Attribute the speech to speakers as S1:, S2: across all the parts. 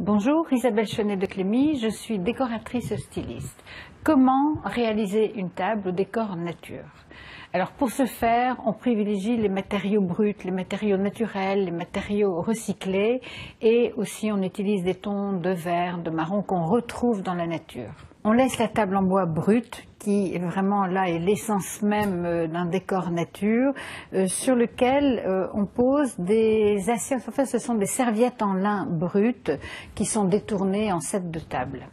S1: Bonjour, Isabelle Chenet de Clémy, je suis décoratrice styliste. Comment réaliser une table au décor nature? Alors pour ce faire, on privilégie les matériaux bruts, les matériaux naturels, les matériaux recyclés et aussi on utilise des tons de vert, de marron qu'on retrouve dans la nature. On laisse la table en bois brut qui vraiment là est l'essence même d'un décor nature sur lequel on pose des assiettes. En fait, ce sont des serviettes en lin brut qui sont détournées en set de table.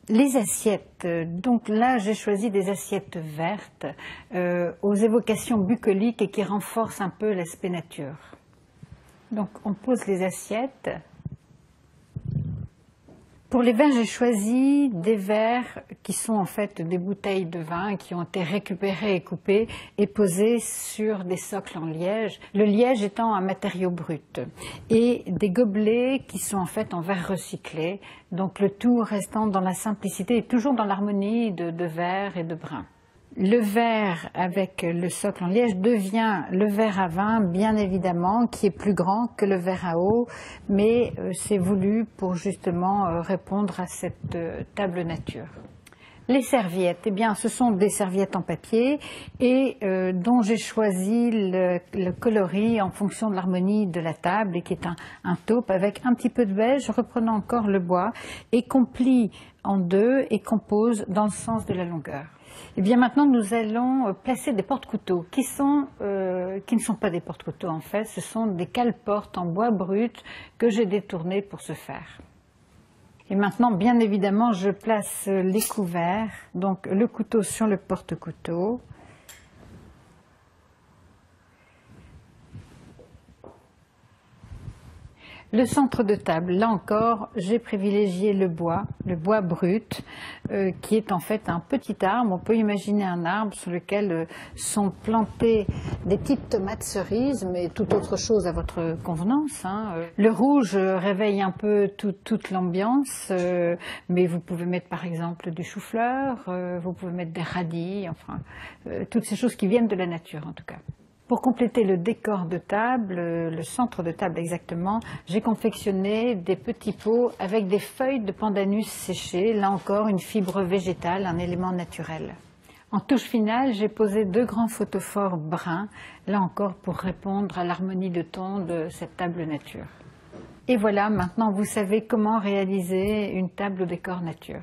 S1: Les assiettes, donc là j'ai choisi des assiettes vertes aux évocations bucoliques et qui renforcent un peu l'aspect nature. Donc on pose les assiettes. Pour les vins, j'ai choisi des verres qui sont en fait des bouteilles de vin qui ont été récupérées et coupées et posées sur des socles en liège, le liège étant un matériau brut, et des gobelets qui sont en fait en verre recyclé, donc le tout restant dans la simplicité et toujours dans l'harmonie de vert et de brun. Le verre avec le socle en liège devient le verre à vin, bien évidemment, qui est plus grand que le verre à eau, mais c'est voulu pour justement répondre à cette table nature. Les serviettes, eh bien, ce sont des serviettes en papier et dont j'ai choisi le coloris en fonction de l'harmonie de la table et qui est un taupe avec un petit peu de beige, reprenant encore le bois et qu'on plie en deux et qu'on pose dans le sens de la longueur. Et bien maintenant, nous allons placer des porte-couteaux qui ne sont pas des porte-couteaux en fait, ce sont des cale-portes en bois brut que j'ai détournés pour ce faire. Et maintenant, bien évidemment, je place les couverts, donc le couteau sur le porte-couteau. Le centre de table, là encore, j'ai privilégié le bois brut, qui est en fait un petit arbre. On peut imaginer un arbre sur lequel sont plantées des petites tomates cerises, mais toute autre chose à votre convenance, hein. Le rouge réveille un peu toute l'ambiance, mais vous pouvez mettre par exemple du chou-fleur, vous pouvez mettre des radis, enfin, toutes ces choses qui viennent de la nature en tout cas. Pour compléter le décor de table, le centre de table exactement, j'ai confectionné des petits pots avec des feuilles de pandanus séchées, là encore une fibre végétale, un élément naturel. En touche finale, j'ai posé deux grands photophores bruns, là encore pour répondre à l'harmonie de ton de cette table nature. Et voilà, maintenant vous savez comment réaliser une table au décor nature.